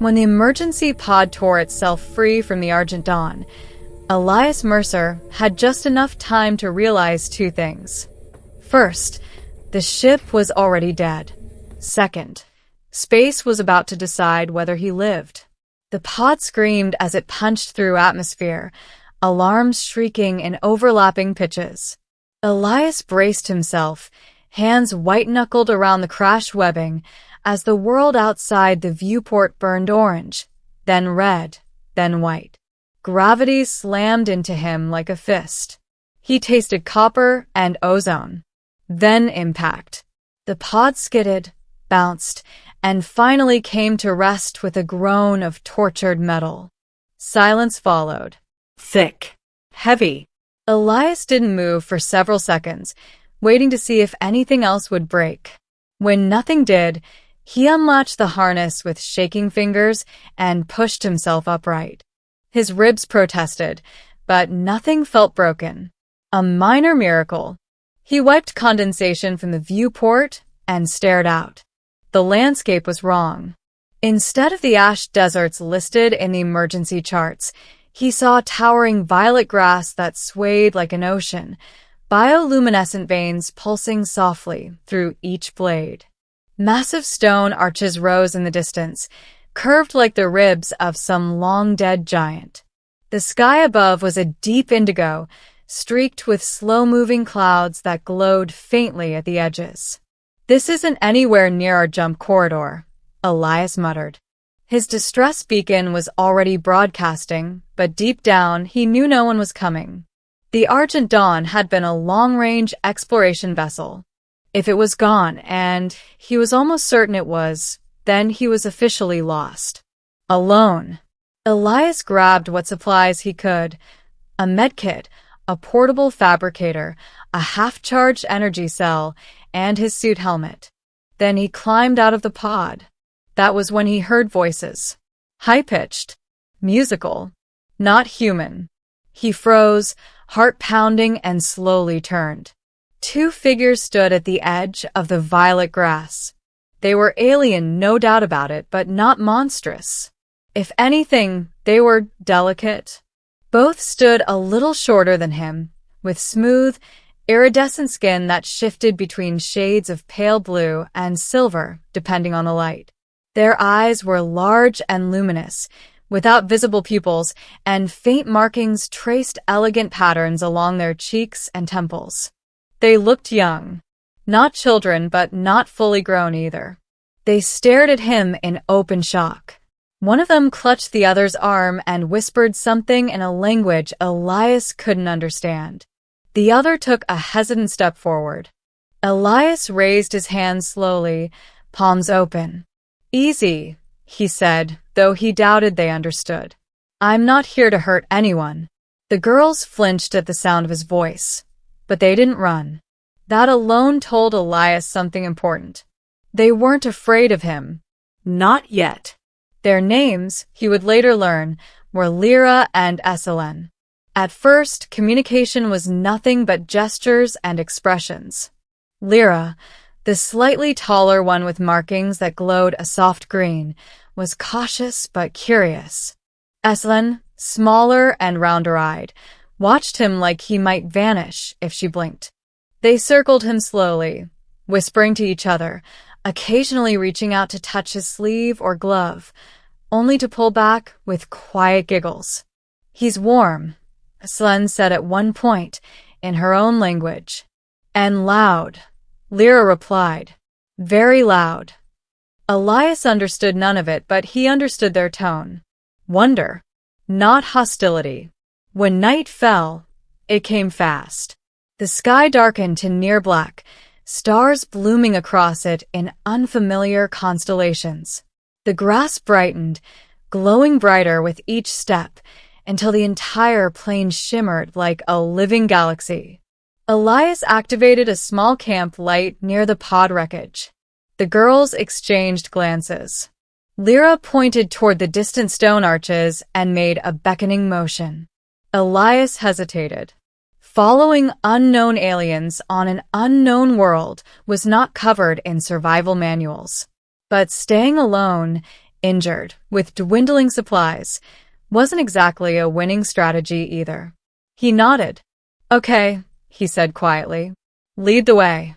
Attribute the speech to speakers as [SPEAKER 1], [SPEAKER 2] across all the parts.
[SPEAKER 1] When the emergency pod tore itself free from the Argent Dawn, Elias Mercer had just enough time to realize two things. First, the ship was already dead. Second, space was about to decide whether he lived. The pod screamed as it punched through atmosphere, alarms shrieking in overlapping pitches. Elias braced himself, hands white-knuckled around the crash webbing, as the world outside the viewport burned orange, then red, then white. Gravity slammed into him like a fist. He tasted copper and ozone. Then impact. The pod skidded, bounced, and finally came to rest with a groan of tortured metal. Silence followed. Thick. Heavy. Elias didn't move for several seconds, waiting to see if anything else would break. When nothing did, he unlatched the harness with shaking fingers and pushed himself upright. His ribs protested, but nothing felt broken. A minor miracle. He wiped condensation from the viewport and stared out. The landscape was wrong. Instead of the ash deserts listed in the emergency charts, he saw towering violet grass that swayed like an ocean, bioluminescent veins pulsing softly through each blade. Massive stone arches rose in the distance, curved like the ribs of some long-dead giant. The sky above was a deep indigo, streaked with slow-moving clouds that glowed faintly at the edges. "This isn't anywhere near our jump corridor," Elias muttered. His distress beacon was already broadcasting, but deep down he knew no one was coming. The Argent Dawn had been a long-range exploration vessel. If it was gone, and he was almost certain it was, then he was officially lost. Alone. Elias grabbed what supplies he could. A medkit, a portable fabricator, a half-charged energy cell, and his suit helmet. Then he climbed out of the pod. That was when he heard voices. High-pitched. Musical. Not human. He froze, heart pounding, and slowly turned. Two figures stood at the edge of the violet grass. They were alien, no doubt about it, but not monstrous. If anything, they were delicate. Both stood a little shorter than him, with smooth, iridescent skin that shifted between shades of pale blue and silver, depending on the light. Their eyes were large and luminous, without visible pupils, and faint markings traced elegant patterns along their cheeks and temples. They looked young. Not children, but not fully grown either. They stared at him in open shock. One of them clutched the other's arm and whispered something in a language Elias couldn't understand. The other took a hesitant step forward. Elias raised his hand slowly, palms open. "Easy," he said, though he doubted they understood. "I'm not here to hurt anyone." The girls flinched at the sound of his voice, but they didn't run. That alone told Elias something important. They weren't afraid of him. Not yet. Their names, he would later learn, were Lyra and Esalen. At first, communication was nothing but gestures and expressions. Lyra, the slightly taller one with markings that glowed a soft green, was cautious but curious. Esalen, smaller and rounder-eyed, watched him like he might vanish if she blinked. They circled him slowly, whispering to each other, occasionally reaching out to touch his sleeve or glove, only to pull back with quiet giggles. "He's warm," Esalen said at one point, in her own language. "And loud," Lyra replied. "Very loud." Elias understood none of it, but he understood their tone. Wonder, not hostility. When night fell, it came fast. The sky darkened to near black, stars blooming across it in unfamiliar constellations. The grass brightened, glowing brighter with each step, until the entire plain shimmered like a living galaxy. Elias activated a small camp light near the pod wreckage. The girls exchanged glances. Lyra pointed toward the distant stone arches and made a beckoning motion. Elias hesitated. Following unknown aliens on an unknown world was not covered in survival manuals. But staying alone, injured, with dwindling supplies. Wasn't exactly a winning strategy either. He nodded. "Okay," he said quietly. "Lead the way."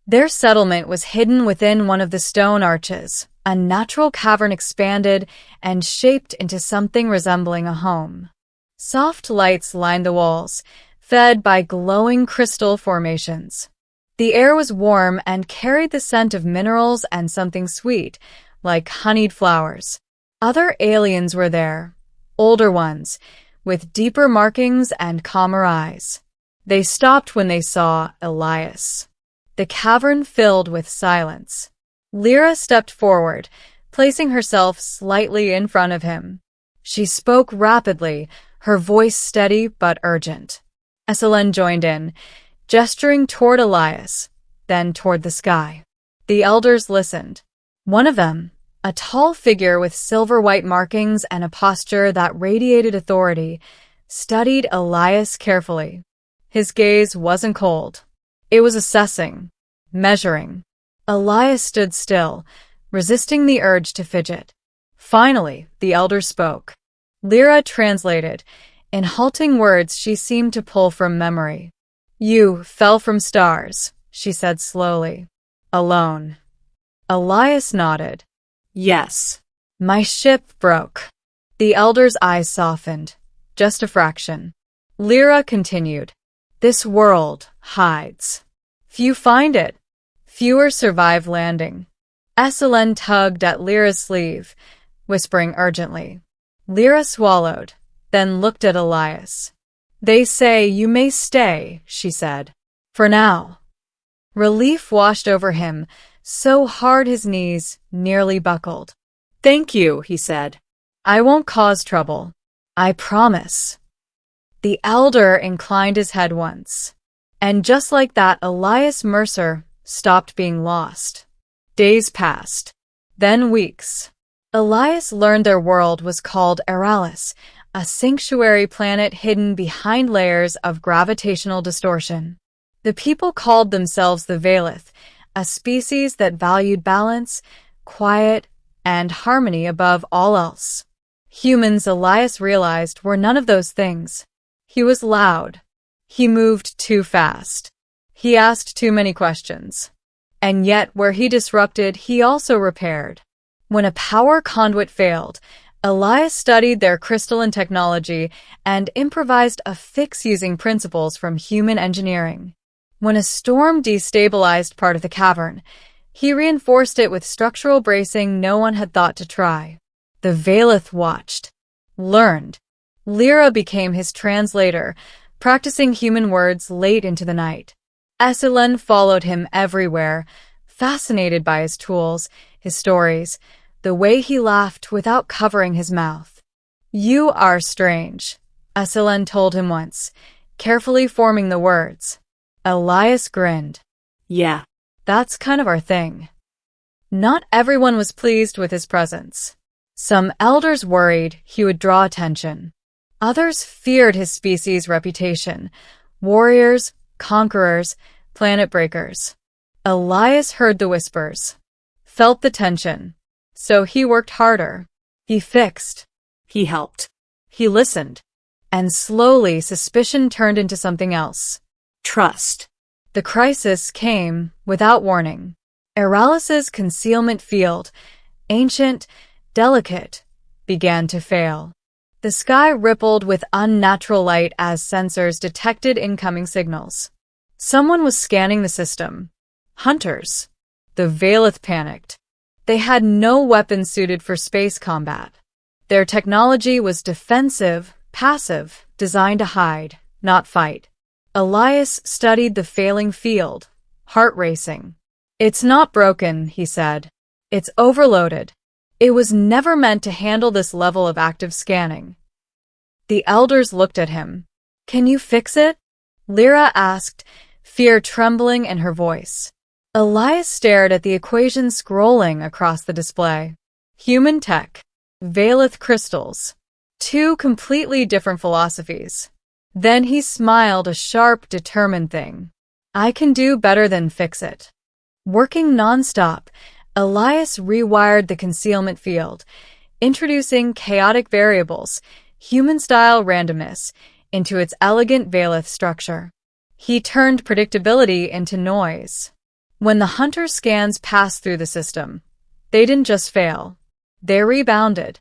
[SPEAKER 1] Their settlement was hidden within one of the stone arches. A natural cavern expanded and shaped into something resembling a home. Soft lights lined the walls, fed by glowing crystal formations. The air was warm and carried the scent of minerals and something sweet, like honeyed flowers. Other aliens were there, older ones, with deeper markings and calmer eyes. They stopped when they saw Elias. The cavern filled with silence. Lyra stepped forward, placing herself slightly in front of him. She spoke rapidly, her voice steady but urgent. Esalen joined in, gesturing toward Elias, then toward the sky. The elders listened. One of them, a tall figure with silver-white markings and a posture that radiated authority, studied Elias carefully. His gaze wasn't cold. It was assessing, measuring. Elias stood still, resisting the urge to fidget. Finally, the elder spoke. Lyra translated. In halting words she seemed to pull from memory. "You fell from stars," she said slowly. "Alone." Elias nodded. "Yes. My ship broke." The elder's eyes softened. Just a fraction. Lyra continued. "This world hides. Few find it. Fewer survive landing." Esalen tugged at Lyra's sleeve, whispering urgently. Lyra swallowed, then looked at Elias. "They say you may stay," she said. "For now." Relief washed over him, so hard his knees nearly buckled. "Thank you," he said. "I won't cause trouble. I promise." The elder inclined his head once. And just like that, Elias Mercer stopped being lost. Days passed. Then weeks. Elias learned their world was called Eralis, a sanctuary planet hidden behind layers of gravitational distortion. The people called themselves the Veilith, a species that valued balance, quiet, and harmony above all else. Humans, Elias realized, were none of those things. He was loud. He moved too fast. He asked too many questions. And yet, where he disrupted, he also repaired. When a power conduit failed, Elias studied their crystalline technology and improvised a fix using principles from human engineering. When a storm destabilized part of the cavern, he reinforced it with structural bracing no one had thought to try. The Veilith watched, learned. Lyra became his translator, practicing human words late into the night. Esalen followed him everywhere, fascinated by his tools, his stories, the way he laughed without covering his mouth. "You are strange," Esalen told him once, carefully forming the words. Elias grinned. "Yeah, that's kind of our thing." Not everyone was pleased with his presence. Some elders worried he would draw attention. Others feared his species' reputation. Warriors, conquerors, planet breakers. Elias heard the whispers, felt the tension. So he worked harder. He fixed. He helped. He listened. And slowly suspicion turned into something else. Trust. The crisis came without warning. Eralis's concealment field, ancient, delicate, began to fail. The sky rippled with unnatural light as sensors detected incoming signals. Someone was scanning the system. Hunters. The Veilith panicked. They had no weapons suited for space combat. Their technology was defensive, passive, designed to hide, not fight. Elias studied the failing field, heart racing. "It's not broken," he said. "It's overloaded. It was never meant to handle this level of active scanning." The elders looked at him. "Can you fix it?" Lyra asked, fear trembling in her voice. Elias stared at the equation scrolling across the display. Human tech, Veilith crystals. Two completely different philosophies. Then he smiled, a sharp, determined thing. "I can do better than fix it." Working nonstop, Elias rewired the concealment field, introducing chaotic variables, human-style randomness, into its elegant Valeth structure. He turned predictability into noise. When the hunter scans passed through the system, they didn't just fail. They rebounded.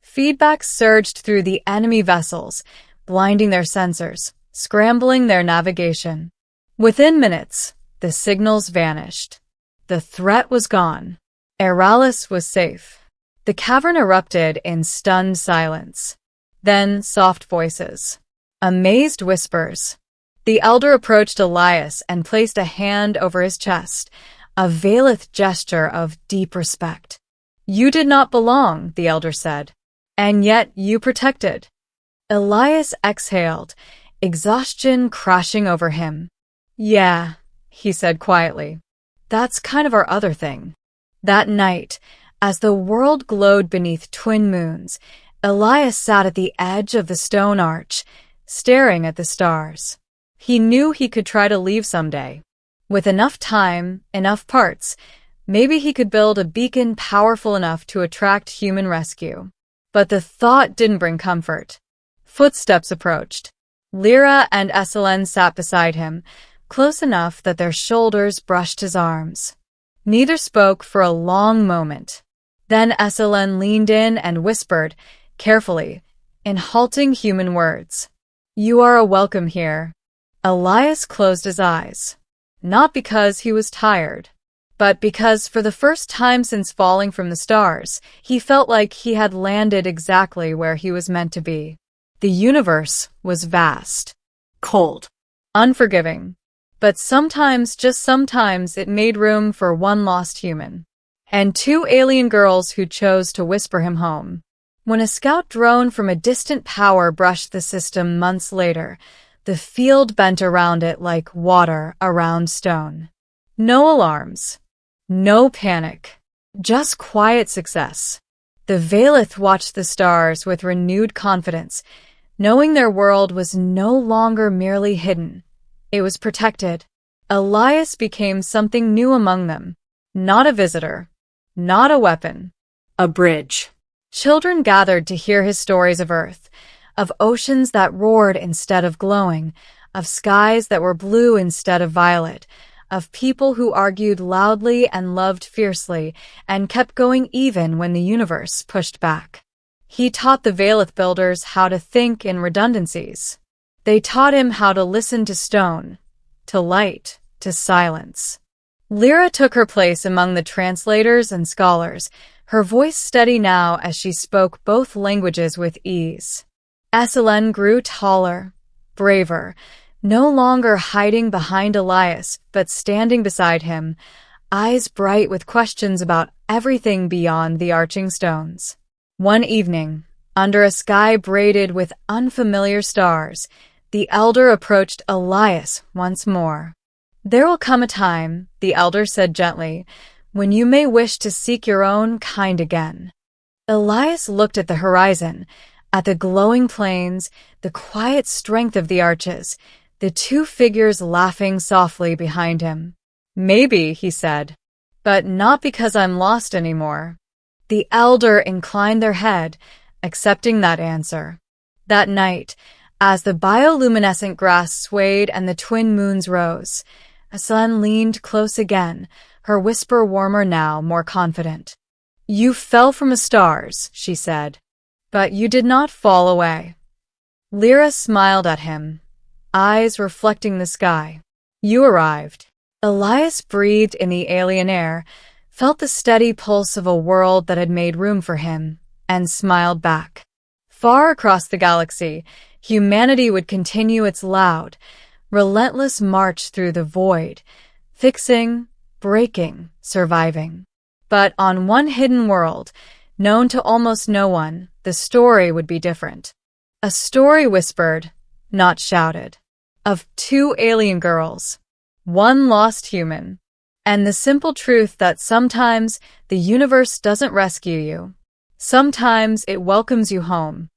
[SPEAKER 1] Feedback surged through the enemy vessels, blinding their sensors, scrambling their navigation. Within minutes, the signals vanished. The threat was gone. Eralis was safe. The cavern erupted in stunned silence. Then soft voices. Amazed whispers. The elder approached Elias and placed a hand over his chest, a Valeth gesture of deep respect. "You did not belong," the elder said, "and yet you protected." Elias exhaled, exhaustion crashing over him. "Yeah," he said quietly. "That's kind of our other thing." That night, as the world glowed beneath twin moons, Elias sat at the edge of the stone arch, staring at the stars. He knew he could try to leave someday. With enough time, enough parts, maybe he could build a beacon powerful enough to attract human rescue. But the thought didn't bring comfort. Footsteps approached. Lyra and Esalen sat beside him, close enough that their shoulders brushed his arms. Neither spoke for a long moment. Then Esalen leaned in and whispered, carefully, in halting human words, "You are welcome here." Elias closed his eyes. Not because he was tired, but because for the first time since falling from the stars, he felt like he had landed exactly where he was meant to be. The universe was vast, cold, unforgiving, but sometimes, just sometimes, it made room for one lost human, and two alien girls who chose to whisper him home. When a scout drone from a distant power brushed the system months later, the field bent around it like water around stone. No alarms. No panic. Just quiet success. The Valeth watched the stars with renewed confidence, knowing their world was no longer merely hidden. It was protected. Elias became something new among them. Not a visitor. Not a weapon. A bridge. Children gathered to hear his stories of Earth, of oceans that roared instead of glowing, of skies that were blue instead of violet, of people who argued loudly and loved fiercely and kept going even when the universe pushed back. He taught the Valeth builders how to think in redundancies. They taught him how to listen to stone, to light, to silence. Lyra took her place among the translators and scholars, her voice steady now as she spoke both languages with ease. Esalen grew taller, braver, no longer hiding behind Elias, but standing beside him, eyes bright with questions about everything beyond the arching stones. One evening, under a sky braided with unfamiliar stars, the elder approached Elias once more. "There will come a time," the elder said gently, "when you may wish to seek your own kind again." Elias looked at the horizon, at the glowing plains, the quiet strength of the arches, the two figures laughing softly behind him. "Maybe," he said, "but not because I'm lost anymore." The elder inclined their head, accepting that answer. That night, as the bioluminescent grass swayed and the twin moons rose, Esalen leaned close again, her whisper warmer now, more confident. "You fell from the stars," she said, "but you did not fall away." Lyra smiled at him, eyes reflecting the sky. "You arrived." Elias breathed in the alien air, felt the steady pulse of a world that had made room for him, and smiled back. Far across the galaxy, humanity would continue its loud, relentless march through the void, fixing, breaking, surviving. But on one hidden world, known to almost no one, the story would be different. A story whispered, not shouted, of two alien girls, one lost human, and the simple truth that sometimes the universe doesn't rescue you. Sometimes it welcomes you home.